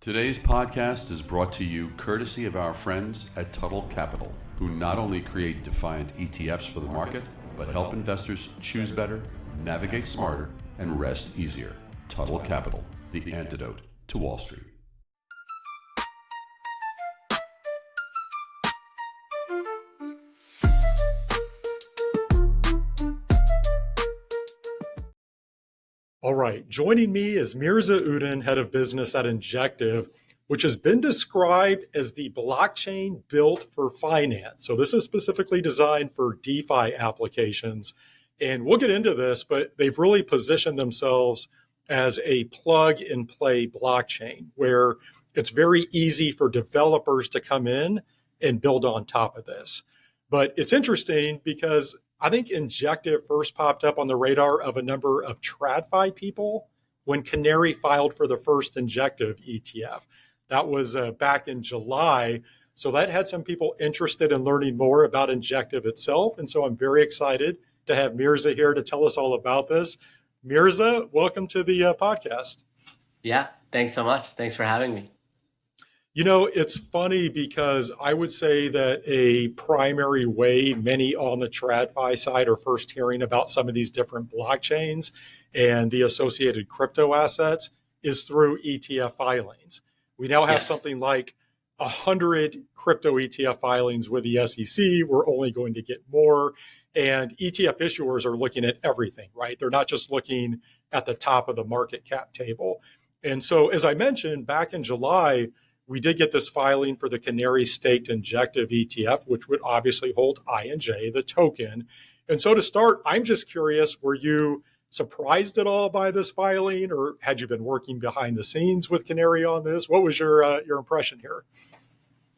Today's podcast is brought to you courtesy of our friends at Tuttle Capital, who not only create defiant ETFs for the market, but help investors choose better, navigate smarter, and rest easier. Tuttle Capital, the antidote to Wall Street. All right, joining me is Mirza Uddin, head of business at Injective, which has been described as the blockchain built for finance. So this is specifically designed for DeFi applications. And we'll get into this, but they've really positioned themselves as a plug and play blockchain where it's very easy for developers to come in and build on top of this. But it's interesting because I think Injective first popped up on the radar of a number of TradFi people when Canary filed for the first Injective ETF. That was back in July. So that had some people interested in learning more about Injective itself. And so I'm very excited to have Mirza here to tell us all about this. Mirza, welcome to the podcast. Yeah, thanks so much. Thanks for having me. You know, it's funny because I would say that a primary way many on the TradFi side are first hearing about some of these different blockchains and the associated crypto assets is through ETF filings. We now have something like 100 crypto ETF filings with the SEC. We're only going to get more. And ETF issuers are looking at everything, right? They're not just looking at the top of the market cap table. And so, as I mentioned, back in July, we did get this filing for the Canary Staked Injective ETF, which would obviously hold INJ, the token. And so to start, I'm just curious, were you surprised at all by this filing, or had you been working behind the scenes with Canary on this? What was your impression here?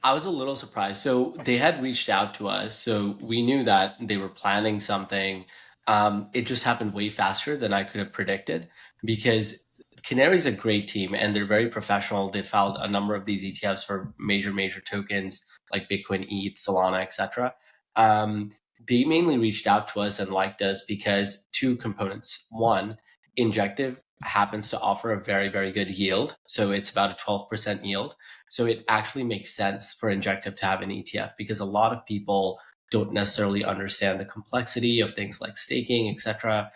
I was a little surprised. So they had reached out to us. So we knew that they were planning something. It just happened way faster than I could have predicted because Canary's a great team and they're very professional. They filed a number of these ETFs for major tokens like Bitcoin, ETH, Solana, etc. They mainly reached out to us and liked us because two components. One, Injective happens to offer a very good yield. So it's about a 12% yield. So it actually makes sense for Injective to have an ETF because a lot of people don't necessarily understand the complexity of things like staking, etc.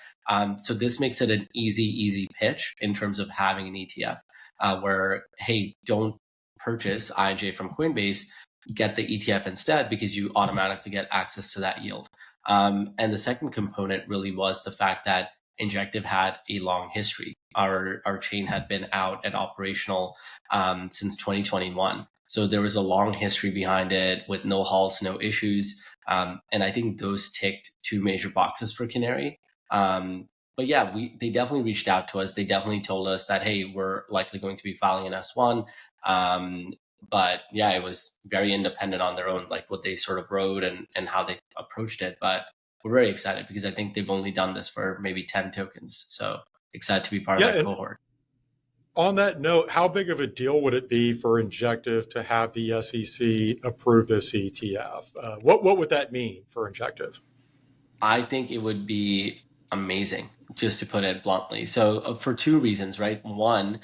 So this makes it an easy pitch in terms of having an ETF where, hey, don't purchase INJ from Coinbase, get the ETF instead because you automatically get access to that yield. And the second component really was the fact that Injective had a long history. Our chain had been out and operational since 2021. So there was a long history behind it with no halts, no issues. And I think those ticked two major boxes for Canary. But yeah, they definitely reached out to us. They definitely told us that, hey, we're likely going to be filing an S1. But yeah, it was very independent on their own, like what they sort of wrote and how they approached it. But we're very excited because I think they've only done this for maybe 10 tokens. So excited to be part of that cohort. On that note, how big of a deal would it be for Injective to have the SEC approve this ETF? What would that mean for Injective? I think it would be amazing, just to put it bluntly. So for two reasons, right? One,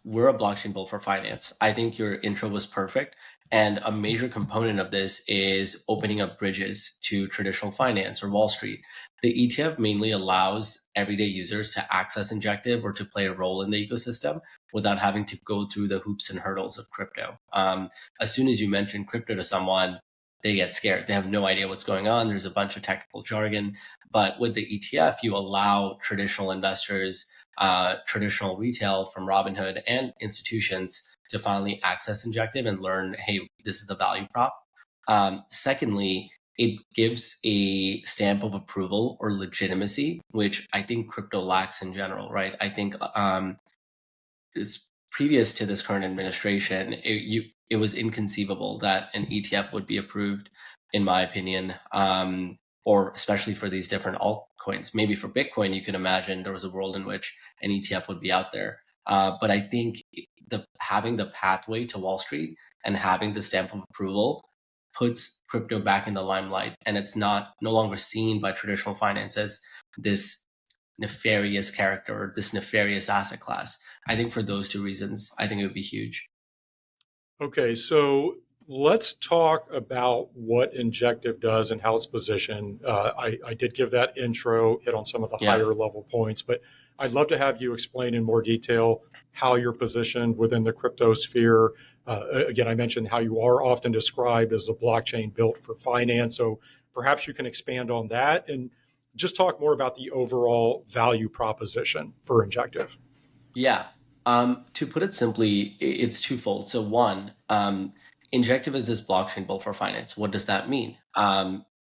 we're a blockchain built for finance. I think your intro was perfect. And a major component of this is opening up bridges to traditional finance or Wall Street. The ETF mainly allows everyday users to access Injective or to play a role in the ecosystem without having to go through the hoops and hurdles of crypto. As soon as you mention crypto to someone, they get scared. They have no idea what's going on. There's a bunch of technical jargon. But with the ETF, you allow traditional investors, traditional retail from Robinhood and institutions to finally access Injective and learn, hey, this is the value prop. Secondly, it gives a stamp of approval or legitimacy, which I think crypto lacks in general, right? I think previous to this current administration, it was inconceivable that an ETF would be approved, in my opinion, or especially for these different altcoins. Maybe for Bitcoin, you can imagine there was a world in which an ETF would be out there. But I think having the pathway to Wall Street and having the stamp of approval puts crypto back in the limelight, and it's no longer seen by traditional finance as this nefarious character or this nefarious asset class. I think for those two reasons, I think it would be huge. Okay, so let's talk about what Injective does and how it's positioned. I did give that intro, hit on some of the Yeah. higher level points, but I'd love to have you explain in more detail how you're positioned within the crypto sphere. Again, I mentioned how you are often described as a blockchain built for finance. So perhaps you can expand on that and just talk more about the overall value proposition for Injective. Yeah. To put it simply, it's twofold. So one, Injective is this blockchain built for finance. What does that mean?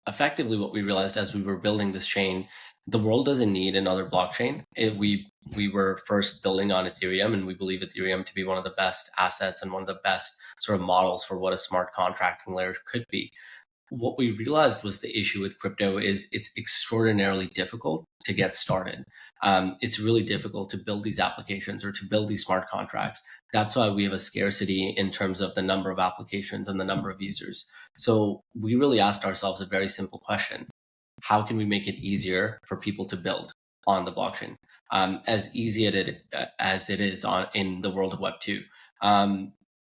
Effectively, what we realized as we were building this chain, the world doesn't need another blockchain. We were first building on Ethereum, and we believe Ethereum to be one of the best assets and one of the best sort of models for what a smart contracting layer could be. What we realized was the issue with crypto is it's extraordinarily difficult to get started. It's really difficult to build these applications or to build these smart contracts. That's why we have a scarcity in terms of the number of applications and the number of users. So we really asked ourselves a very simple question. How can we make it easier for people to build on the blockchain? As easy as it is in the world of Web 2.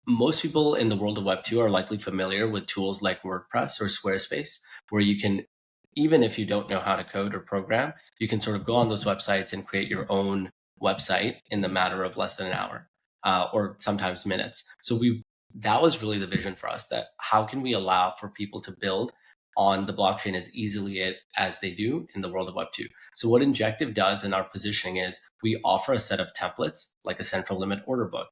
Most people in the world of Web 2 are likely familiar with tools like WordPress or Squarespace, where you can, even if you don't know how to code or program, you can sort of go on those websites and create your own website in the matter of less than an hour, or sometimes minutes. So that was really the vision for us, that how can we allow for people to build on the blockchain as easily as they do in the world of Web 2. So what Injective does in our positioning is we offer a set of templates like a central limit order book,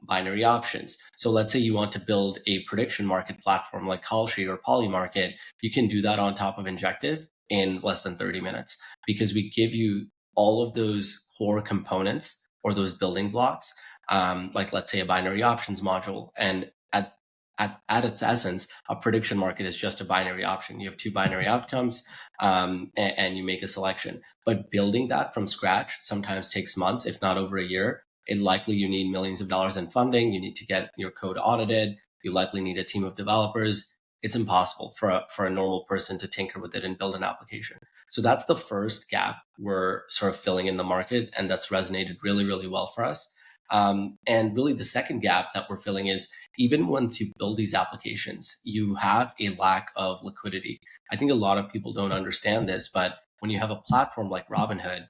binary options. So let's say you want to build a prediction market platform like Callsheet or Polymarket, you can do that on top of Injective in less than 30 minutes because we give you all of those core components or those building blocks, like let's say a binary options module. And at its essence, a prediction market is just a binary option. You have two binary outcomes, and you make a selection. But building that from scratch sometimes takes months, if not over a year. Likely you need millions of dollars in funding. You need to get your code audited. You likely need a team of developers. It's impossible for a normal person to tinker with it and build an application. So that's the first gap we're sort of filling in the market, and that's resonated really, really well for us. And really the second gap that we're filling is even once you build these applications, you have a lack of liquidity. I think a lot of people don't understand this, but when you have a platform like Robinhood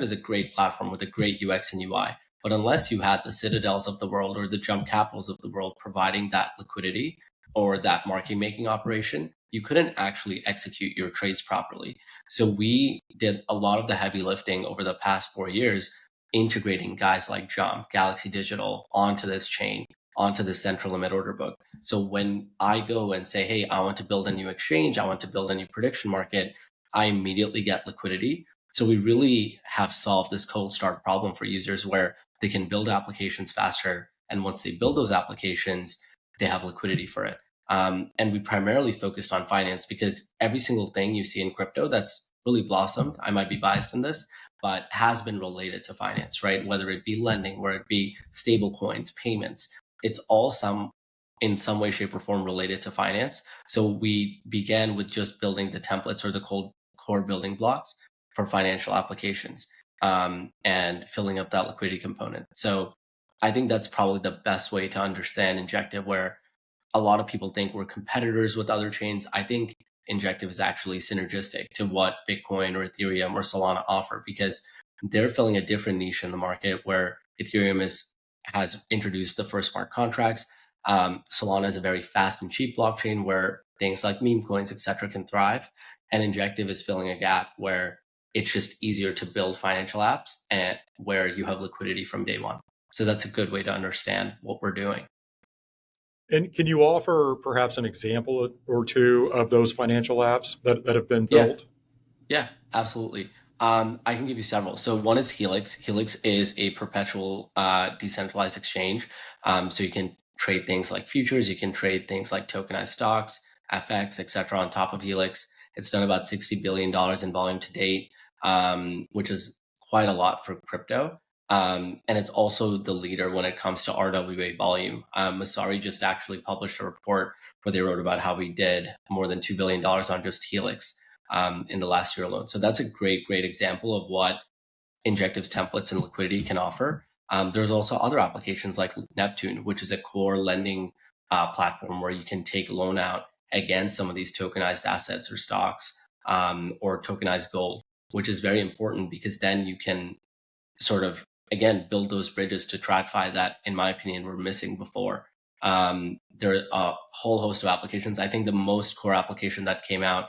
is a great platform with a great UX and UI. But unless you had the Citadels of the world or the Jump Capitals of the world providing that liquidity or that market making operation, you couldn't actually execute your trades properly. So we did a lot of the heavy lifting over the past 4 years, integrating guys like Jump, Galaxy Digital onto this chain, onto the central limit order book. So when I go and say, hey, I want to build a new exchange, I want to build a new prediction market, I immediately get liquidity. So we really have solved this cold start problem for users where they can build applications faster. And once they build those applications, they have liquidity for it. And we primarily focused on finance because every single thing you see in crypto that's really blossomed, I might be biased in this, but has been related to finance, right? Whether it be lending, whether it be stable coins, payments, it's all in some way, shape, or form related to finance. So we began with just building the templates or the core building blocks for financial applications, and filling up that liquidity component. So I think that's probably the best way to understand Injective, where a lot of people think we're competitors with other chains. I think Injective is actually synergistic to what Bitcoin or Ethereum or Solana offer because they're filling a different niche in the market where Ethereum has introduced the first smart contracts. Solana is a very fast and cheap blockchain where things like meme coins, etc., can thrive. And Injective is filling a gap where it's just easier to build financial apps and where you have liquidity from day one. So that's a good way to understand what we're doing. And can you offer perhaps an example or two of those financial apps that have been Yeah. built? Yeah, absolutely. I can give you several. So one is Helix. Helix is a perpetual decentralized exchange. So you can trade things like futures, you can trade things like tokenized stocks, FX, etc. on top of Helix. It's done about $60 billion in volume to date, which is quite a lot for crypto. And it's also the leader when it comes to RWA volume. Masari just actually published a report where they wrote about how we did more than $2 billion on just Helix. in the last year alone. So that's a great example of what Injective's templates and liquidity can offer. There's also other applications like Neptune, which is a core lending platform where you can take a loan out against some of these tokenized assets or stocks, or tokenized gold, which is very important because then you can sort of, again, build those bridges to TradFi that, in my opinion, were missing before. There are a whole host of applications. I think the most core application that came out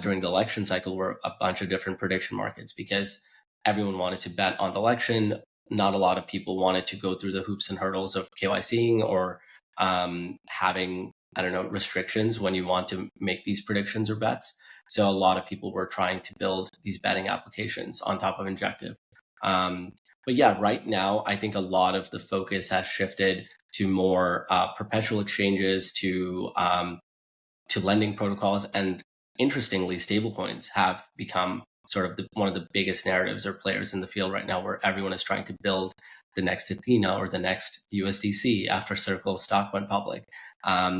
during the election cycle were a bunch of different prediction markets, because everyone wanted to bet on the election. Not a lot of people wanted to go through the hoops and hurdles of KYCing or having, I don't know, restrictions when you want to make these predictions or bets. So a lot of people were trying to build these betting applications on top of Injective. But yeah, right now, I think a lot of the focus has shifted to more perpetual exchanges, to lending protocols, and interestingly, stablecoins have become sort of one of the biggest narratives or players in the field right now, where everyone is trying to build the next Athena or the next USDC after Circle stock went public.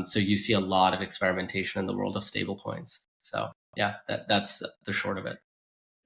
So you see a lot of experimentation in the world of stablecoins. So yeah, that's the short of it.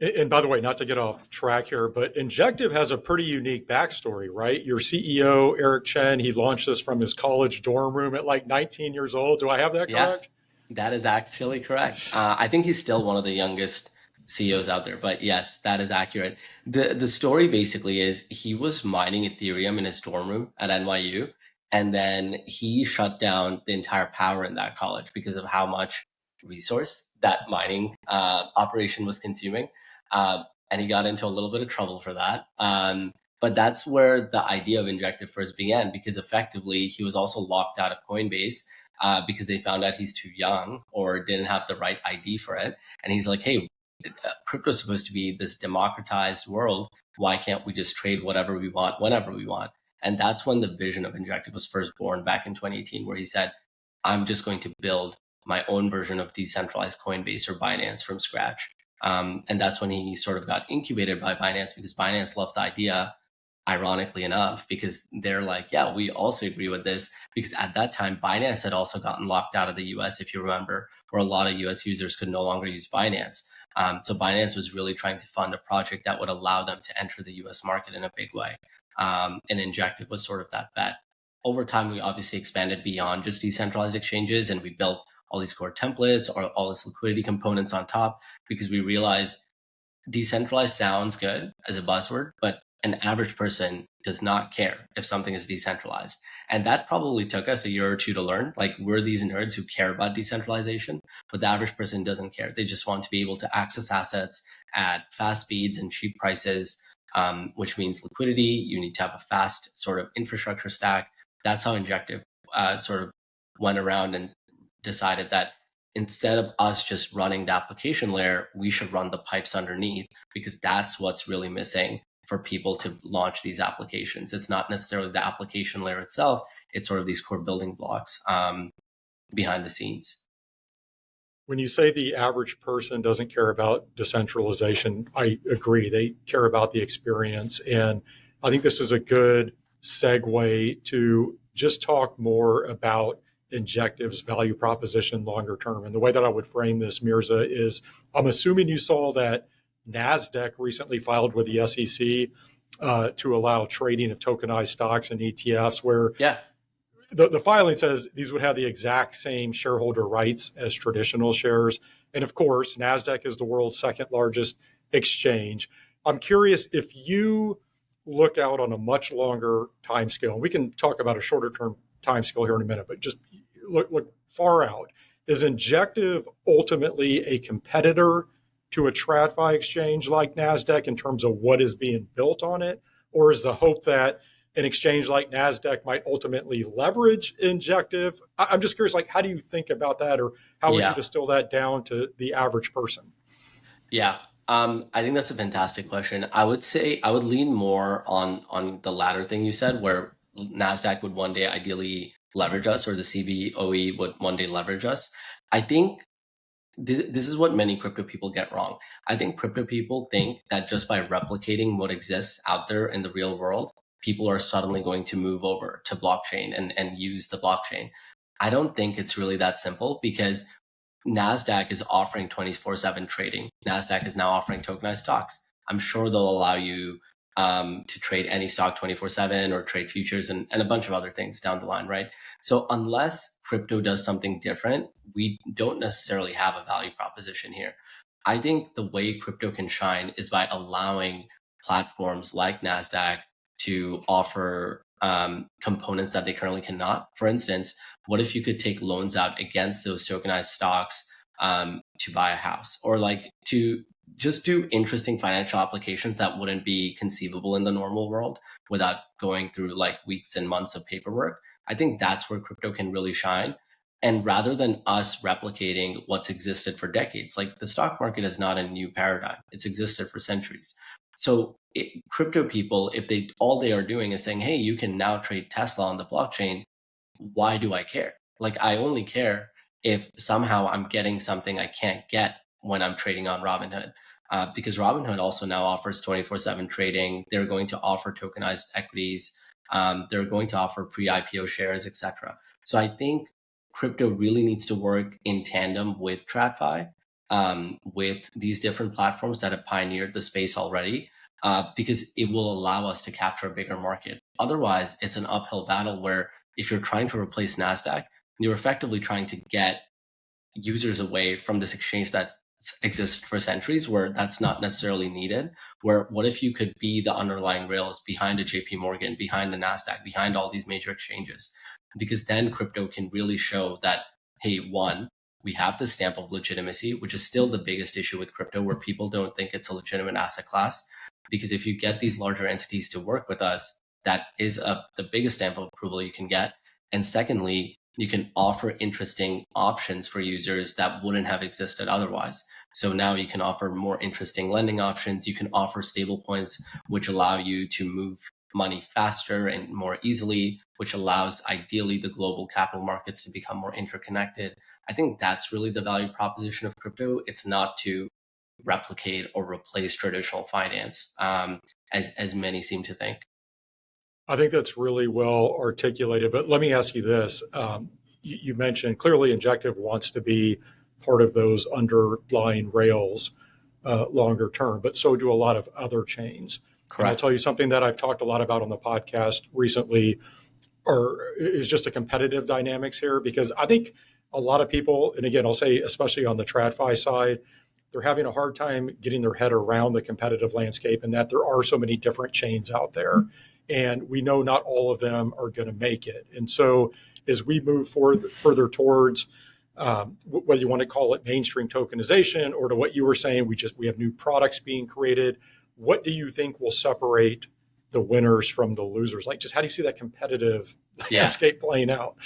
And by the way, not to get off track here, but Injective has a pretty unique backstory, right? Your CEO, Eric Chen, he launched this from his college dorm room at like 19 years old. Do I have that correct? That is actually correct. I think he's still one of the youngest CEOs out there, but yes, that is accurate. The story basically is he was mining Ethereum in his dorm room at NYU, and then he shut down the entire power in that college because of how much resource that mining operation was consuming. And he got into a little bit of trouble for that. But that's where the idea of Injective first began, because effectively he was also locked out of Coinbase because they found out he's too young or didn't have the right ID for it. And he's like, hey, crypto is supposed to be this democratized world. Why can't we just trade whatever we want, whenever we want? And that's when the vision of Injective was first born back in 2018, where he said, I'm just going to build my own version of decentralized Coinbase or Binance from scratch. And that's when he sort of got incubated by Binance, because Binance loved the idea, ironically enough, because they're like, yeah, we also agree with this. Because at that time, Binance had also gotten locked out of the US, if you remember, where a lot of US users could no longer use Binance. So Binance was really trying to fund a project that would allow them to enter the US market in a big way. And Injective was sort of that bet. Over time, we obviously expanded beyond just decentralized exchanges, and we built all these core templates or all this liquidity components on top, because we realized decentralized sounds good as a buzzword, but an average person does not care if something is decentralized. And that probably took us a year or two to learn. Like, we're these nerds who care about decentralization, but the average person doesn't care. They just want to be able to access assets at fast speeds and cheap prices, which means liquidity. You need to have a fast sort of infrastructure stack. That's how Injective sort of went around and decided that instead of us just running the application layer, we should run the pipes underneath, because that's what's really missing for people to launch these applications. It's not necessarily the application layer itself, it's sort of these core building blocks behind the scenes. When you say the average person doesn't care about decentralization, I agree. They care about the experience. And I think this is a good segue to just talk more about Injective's value proposition longer term. And the way that I would frame this, Mirza, is I'm assuming you saw that NASDAQ recently filed with the SEC to allow trading of tokenized stocks and ETFs, where the filing says these would have the exact same shareholder rights as traditional shares. And of course, NASDAQ is the world's second largest exchange. I'm curious if you look out on a much longer time scale, and we can talk about a shorter term time scale here in a minute, but just look far out. Is Injective ultimately a competitor to a TradFi exchange like NASDAQ in terms of what is being built on it? Or is the hope that an exchange like NASDAQ might ultimately leverage Injective? I'm just curious, like, how do you think about that, or how would you distill that down to the average person? Yeah, I think that's a fantastic question. I would say I would lean more on the latter thing you said, where NASDAQ would one day ideally leverage us, or the CBOE would one day leverage us. I think this is what many crypto people get wrong. I think crypto people think that just by replicating what exists out there in the real world, people are suddenly going to move over to blockchain and use the blockchain. I don't think it's really that simple, because NASDAQ is offering 24/7 trading. NASDAQ is now offering tokenized stocks. I'm sure they'll allow you to trade any stock 24/7 or trade futures and a bunch of other things down the line, right? So unless crypto does something different, we don't necessarily have a value proposition here. I think the way crypto can shine is by allowing platforms like NASDAQ to offer components that they currently cannot. For instance, what if you could take loans out against those tokenized stocks to buy a house, or like to just do interesting financial applications that wouldn't be conceivable in the normal world without going through like weeks and months of paperwork? I think that's where crypto can really shine. And rather than us replicating what's existed for decades, like the stock market is not a new paradigm, it's existed for centuries. So crypto people, if they all they are doing is saying, hey, you can now trade Tesla on the blockchain, why do I care? Like, I only care if somehow I'm getting something I can't get when I'm trading on Robinhood. Because Robinhood also now offers 24/7 trading. They're going to offer tokenized equities. They're going to offer pre-IPO shares, etc. So I think crypto really needs to work in tandem with TradFi, with these different platforms that have pioneered the space already, because it will allow us to capture a bigger market. Otherwise, it's an uphill battle where if you're trying to replace NASDAQ, you're effectively trying to get users away from this exchange that existed for centuries, where that's not necessarily needed. Where what if you could be the underlying rails behind a JP Morgan, behind the NASDAQ, behind all these major exchanges? Because then crypto can really show that, hey, one, we have the stamp of legitimacy, which is still the biggest issue with crypto, where people don't think it's a legitimate asset class. Because if you get these larger entities to work with us, that is the biggest stamp of approval you can get. And secondly, you can offer interesting options for users that wouldn't have existed otherwise. So now you can offer more interesting lending options. You can offer stable points, which allow you to move money faster and more easily, which allows ideally the global capital markets to become more interconnected. I think that's really the value proposition of crypto. It's not to replicate or replace traditional finance, as many seem to think. I think that's really well articulated. But let me ask you this. You mentioned clearly Injective wants to be part of those underlying rails longer term, but so do a lot of other chains. And I'll Correct. tell you something that I've talked a lot about on the podcast recently is just the competitive dynamics here, because I think a lot of people, and again, I'll say especially on the TradFi side, they're having a hard time getting their head around the competitive landscape and that there are so many different chains out there. And we know not all of them are going to make it. And so as we move forward, further towards whether you want to call it mainstream tokenization or to what you were saying, we have new products being created. What do you think will separate the winners from the losers? Like, just how do you see that competitive Yeah. landscape playing out?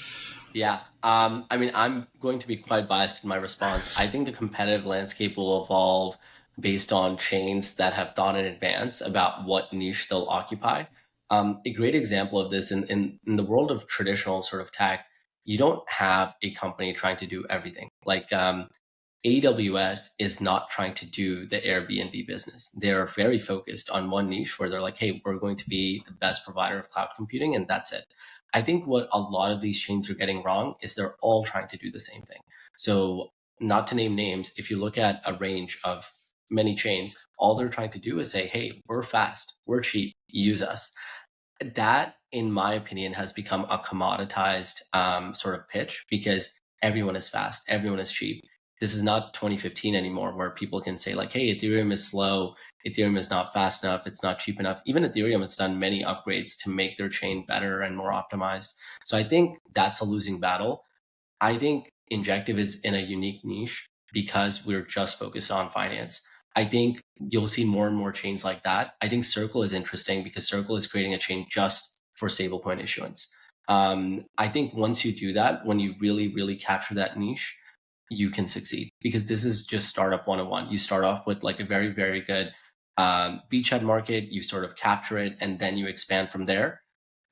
Yeah. I mean, I'm going to be quite biased in my response. I think the competitive landscape will evolve based on chains that have thought in advance about what niche they'll occupy. A great example of this in the world of traditional sort of tech, you don't have a company trying to do everything. Like AWS is not trying to do the Airbnb business. They're very focused on one niche where they're like, hey, we're going to be the best provider of cloud computing, and that's it. I think what a lot of these chains are getting wrong is they're all trying to do the same thing. So, not to name names, if you look at a range of many chains, all they're trying to do is say, hey, we're fast, we're cheap, use us. That, in my opinion, has become a commoditized sort of pitch, because everyone is fast, everyone is cheap. This is not 2015 anymore, where people can say like, hey, Ethereum is slow, Ethereum is not fast enough, it's not cheap enough. Even Ethereum has done many upgrades to make their chain better and more optimized. So I think that's a losing battle. I think Injective is in a unique niche because we're just focused on finance. I think you'll see more and more chains like that. I think Circle is interesting because Circle is creating a chain just for stablecoin issuance. I think once you do that, when you really, really capture that niche, you can succeed, because this is just startup 101. You start off with like a very, very good beachhead market, you sort of capture it, and then you expand from there.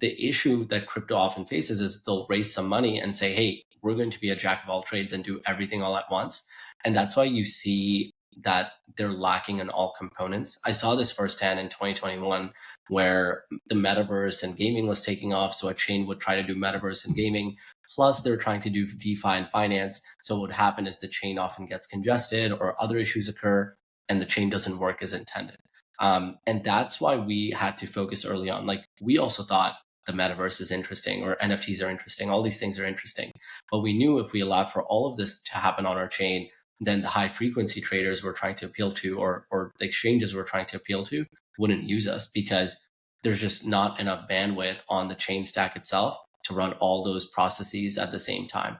The issue that crypto often faces is they'll raise some money and say, hey, we're going to be a jack of all trades and do everything all at once. And that's why you see that they're lacking in all components. I saw this firsthand in 2021, where the metaverse and gaming was taking off. So a chain would try to do metaverse and gaming, plus they're trying to do DeFi and finance. So what would happen is the chain often gets congested or other issues occur, and the chain doesn't work as intended. And that's why we had to focus early on. Like, we also thought the metaverse is interesting, or NFTs are interesting. All these things are interesting. But we knew if we allowed for all of this to happen on our chain, then the high frequency traders we're trying to appeal to, or the exchanges we're trying to appeal to, wouldn't use us, because there's just not enough bandwidth on the chain stack itself to run all those processes at the same time.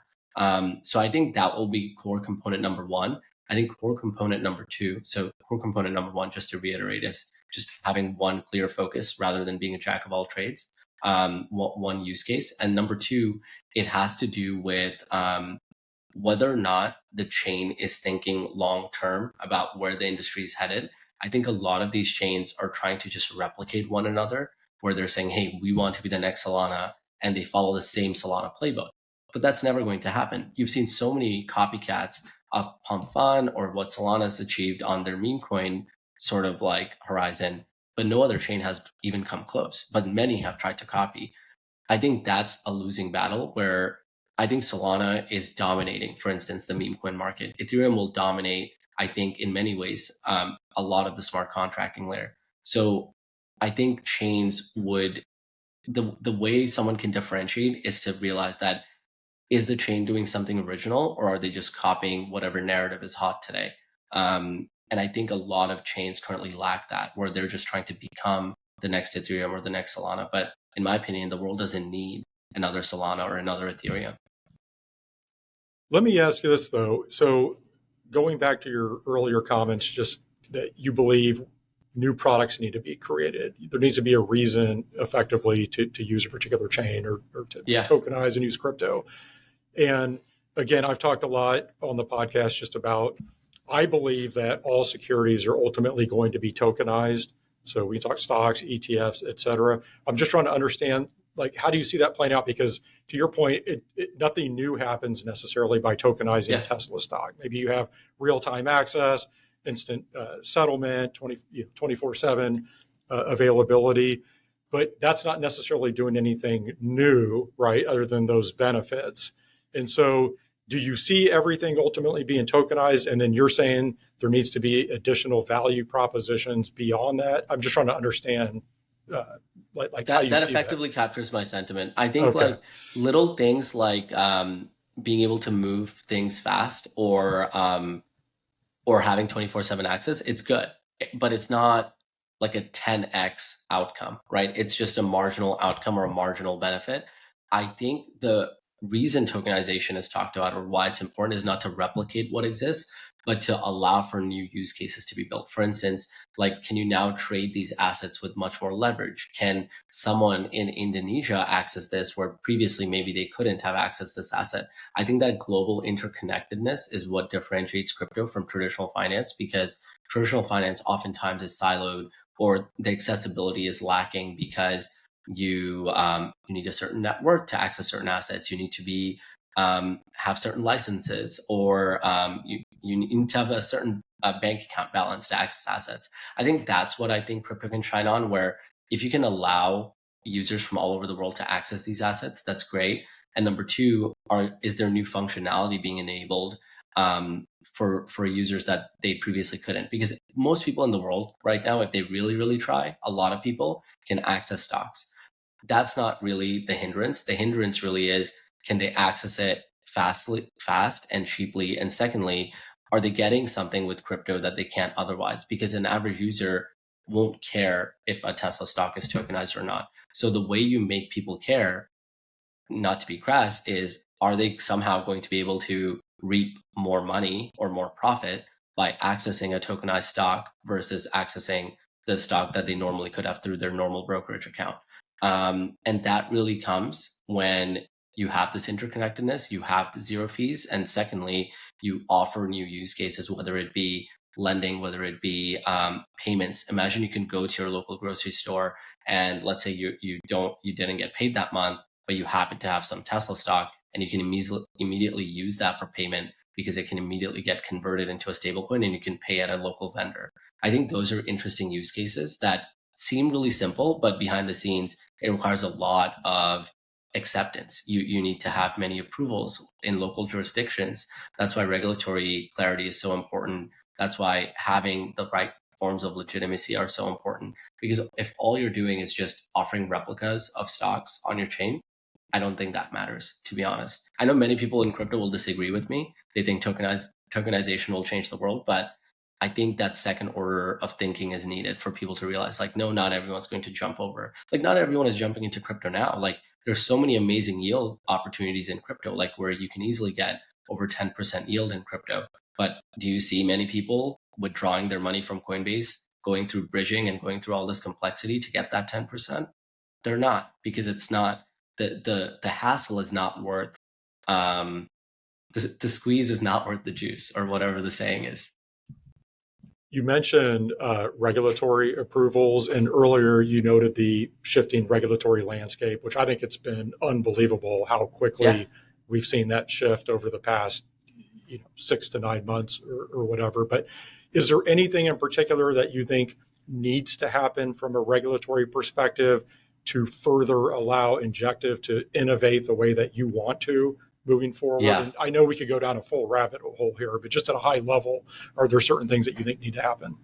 So I think that will be core component number one. I think core component number two, so core component number one, just to reiterate, is just having one clear focus rather than being a jack of all trades, one use case. And number two, it has to do with whether or not the chain is thinking long term about where the industry is headed. I think a lot of these chains are trying to just replicate one another, where they're saying, hey, we want to be the next Solana, and they follow the same Solana playbook. But that's never going to happen. You've seen so many copycats of Pump Fun or what Solana's achieved on their meme coin sort of like horizon, but no other chain has even come close. But many have tried to copy. I think that's a losing battle, where I think Solana is dominating, for instance, the meme coin market. Ethereum will dominate, I think, in many ways, a lot of the smart contracting layer. So I think chains would, the way someone can differentiate is to realize that, is the chain doing something original, or are they just copying whatever narrative is hot today? And I think a lot of chains currently lack that, where they're just trying to become the next Ethereum or the next Solana. But in my opinion, the world doesn't need another Solana or another Ethereum. Let me ask you this, though. So going back to your earlier comments, just that you believe new products need to be created. There needs to be a reason effectively to use a particular chain or to tokenize and use crypto. And again, I've talked a lot on the podcast just about, I believe that all securities are ultimately going to be tokenized. So we talk stocks, ETFs, et cetera. I'm just trying to understand, like, how do you see that playing out? Because to your point, nothing new happens necessarily by tokenizing Tesla stock. Maybe you have real-time access, instant settlement, 24/7 availability, but that's not necessarily doing anything new, right, other than those benefits. And so do you see everything ultimately being tokenized? And then you're saying there needs to be additional value propositions beyond that? I'm just trying to understand like how you that see effectively captures my sentiment. I think like little things like being able to move things fast, or having 24/7 access, it's good, but it's not like a 10x outcome, right? It's just a marginal outcome or a marginal benefit. I think the reason tokenization is talked about, or why it's important, is not to replicate what exists, but to allow for new use cases to be built. For instance, like, can you now trade these assets with much more leverage? Can someone in Indonesia access this where previously maybe they couldn't have access to this asset? I think that global interconnectedness is what differentiates crypto from traditional finance, because traditional finance oftentimes is siloed, or the accessibility is lacking because you need a certain net worth to access certain assets. You need to be have certain licenses, or you need to have a certain bank account balance to access assets. I think that's what I think crypto can shine on, where if you can allow users from all over the world to access these assets, that's great. And number two, is there new functionality being enabled for users that they previously couldn't? Because most people in the world right now, if they really, really try, a lot of people can access stocks. That's not really the hindrance. The hindrance really is, can they access it fast and cheaply? And secondly, are they getting something with crypto that they can't otherwise? Because an average user won't care if a Tesla stock is tokenized or not. So the way you make people care, not to be crass, is, are they somehow going to be able to reap more money or more profit by accessing a tokenized stock versus accessing the stock that they normally could have through their normal brokerage account? And that really comes when you have this interconnectedness, you have the zero fees, and secondly, you offer new use cases, whether it be lending, whether it be payments. Imagine you can go to your local grocery store, and let's say you didn't get paid that month, but you happen to have some Tesla stock, and you can immediately use that for payment. because it can immediately get converted into a stablecoin and you can pay at a local vendor. I think those are interesting use cases that seem really simple, but behind the scenes, it requires a lot of acceptance. You need to have many approvals in local jurisdictions. That's why regulatory clarity is so important. That's why having the right forms of legitimacy are so important. Because if all you're doing is just offering replicas of stocks on your chain, I don't think that matters, to be honest. I know many people in crypto will disagree with me. They think tokenization will change the world, but I think that second order of thinking is needed for people to realize, like, no, not everyone's going to jump over. Like, not everyone is jumping into crypto now. Like, there's so many amazing yield opportunities in crypto, like where you can easily get over 10% yield in crypto. But do you see many people withdrawing their money from Coinbase, going through bridging and going through all this complexity to get that 10%? They're not, because it's not the hassle is not worth the squeeze is not worth the juice, or whatever the saying is. You mentioned regulatory approvals, and earlier you noted the shifting regulatory landscape, which I think it's been unbelievable how quickly Yeah. we've seen that shift over the past 6 to 9 months or whatever. But is there anything in particular that you think needs to happen from a regulatory perspective to further allow Injective to innovate the way that you want to moving forward? Yeah. And I know we could go down a full rabbit hole here, but just at a high level, are there certain things that you think need to happen?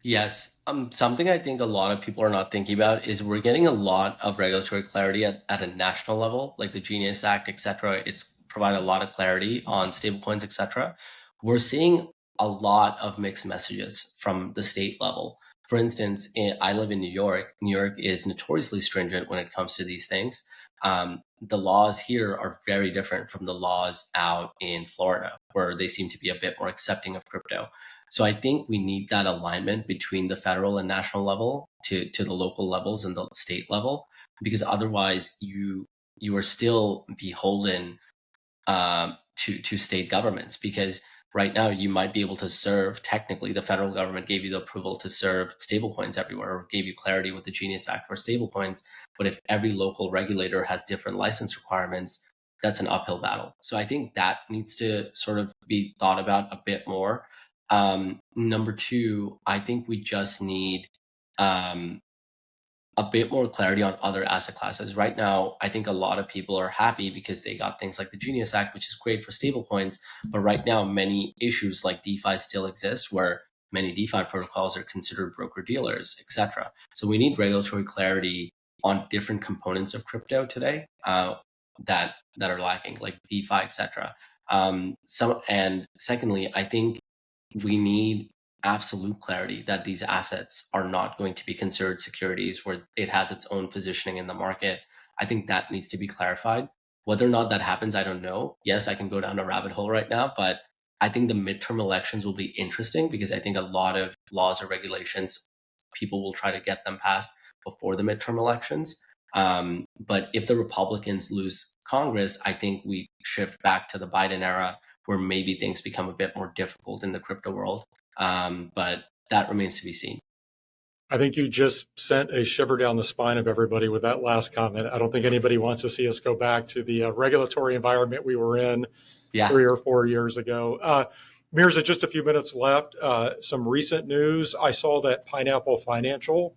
Yes. Something I think a lot of people are not thinking about is we're getting a lot of regulatory clarity at a national level, like the Genius Act, etc. It's provided a lot of clarity on stablecoins, etc. We're seeing a lot of mixed messages from the state level. For instance, I live in New York. New York is notoriously stringent when it comes to these things. The laws here are very different from the laws out in Florida, where they seem to be a bit more accepting of crypto. So I think we need that alignment between the federal and national level to the local levels and the state level, because otherwise you are still beholden to state governments. Because right now you might be able to serve, technically the federal government gave you the approval to serve stablecoins everywhere, or gave you clarity with the Genius Act for stablecoins. But if every local regulator has different license requirements, that's an uphill battle. So I think that needs to sort of be thought about a bit more. Number two, I think we just need um, a bit more clarity on other asset classes. Right now, I think a lot of people are happy because they got things like the Genius Act, which is great for stablecoins. But right now, many issues like DeFi still exist, where many DeFi protocols are considered broker dealers, etc. So we need regulatory clarity on different components of crypto today that are lacking, like DeFi, etc. And secondly, I think we need absolute clarity that these assets are not going to be considered securities where it has its own positioning in the market. I think that needs to be clarified. Whether or not that happens, I don't know. Yes, I can go down a rabbit hole right now, but I think the midterm elections will be interesting, because I think a lot of laws or regulations, people will try to get them passed before the midterm elections. But if the Republicans lose Congress, I think we shift back to the Biden era, where maybe things become a bit more difficult in the crypto world. But that remains to be seen. I think you just sent a shiver down the spine of everybody with that last comment. I don't think anybody wants to see us go back to the regulatory environment we were in Yeah. 3 or 4 years ago. Mirza, just a few minutes left. Some recent news. I saw that Pineapple Financial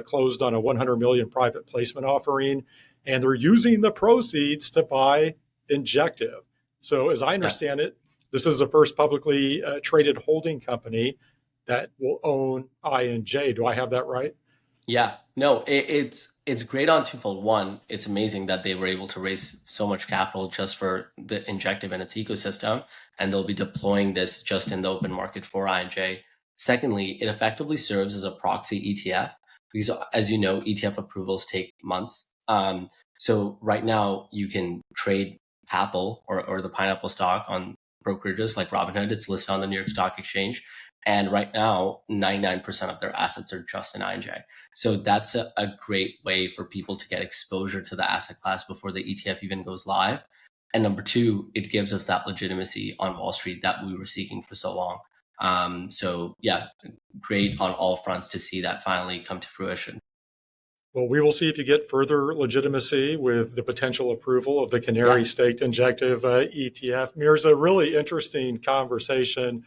closed on a 100 million private placement offering, and they're using the proceeds to buy Injective. So, as I understand it, this is the first publicly traded holding company that will own INJ. Do I have that right? Yeah, no, it's great on twofold. One, it's amazing that they were able to raise so much capital just for the Injective and its ecosystem, and they'll be deploying this just in the open market for INJ. Secondly, it effectively serves as a proxy ETF, because, as you know, ETF approvals take months. So right now you can trade Apple or the Pineapple stock on brokerages like Robinhood. It's listed on the New York Stock Exchange. And right now, 99% of their assets are just in INJ. So that's a great way for people to get exposure to the asset class before the ETF even goes live. And number two, it gives us that legitimacy on Wall Street that we were seeking for so long. So yeah, great on all fronts to see that finally come to fruition. Well, we will see if you get further legitimacy with the potential approval of the Canary Staked Injective ETF. Mirza, really interesting conversation.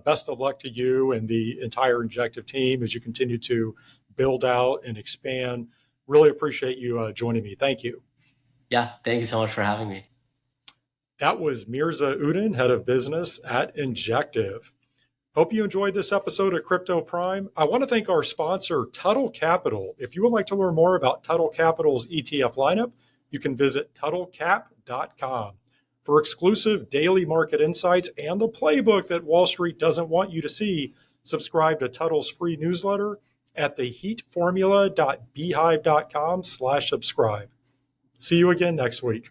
Best of luck to you and the entire Injective team as you continue to build out and expand. Really appreciate you joining me. Thank you. Yeah, thank you so much for having me. That was Mirza Uddin, head of business at Injective. Hope you enjoyed this episode of Crypto Prime. I want to thank our sponsor, Tuttle Capital. If you would like to learn more about Tuttle Capital's ETF lineup, you can visit TuttleCap.com. For exclusive daily market insights and the playbook that Wall Street doesn't want you to see, subscribe to Tuttle's free newsletter at theheatformula.beehive.com/subscribe. See you again next week.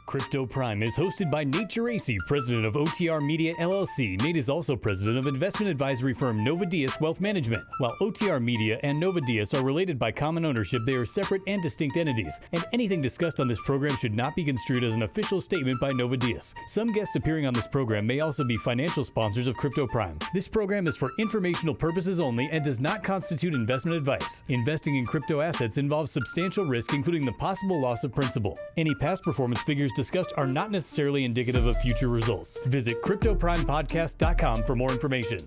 Crypto Prime is hosted by Nate Geraci, president of OTR Media LLC. Nate is also president of investment advisory firm Nova Diaz Wealth Management. While OTR Media and Nova Diaz are related by common ownership, they are separate and distinct entities, and anything discussed on this program should not be construed as an official statement by Nova Diaz. Some guests appearing on this program may also be financial sponsors of Crypto Prime. This program is for informational purposes only and does not constitute investment advice. Investing in crypto assets involves substantial risk, including the possible loss of principal. Any past performance figures discussed are not necessarily indicative of future results. Visit CryptoPrimePodcast.com for more information.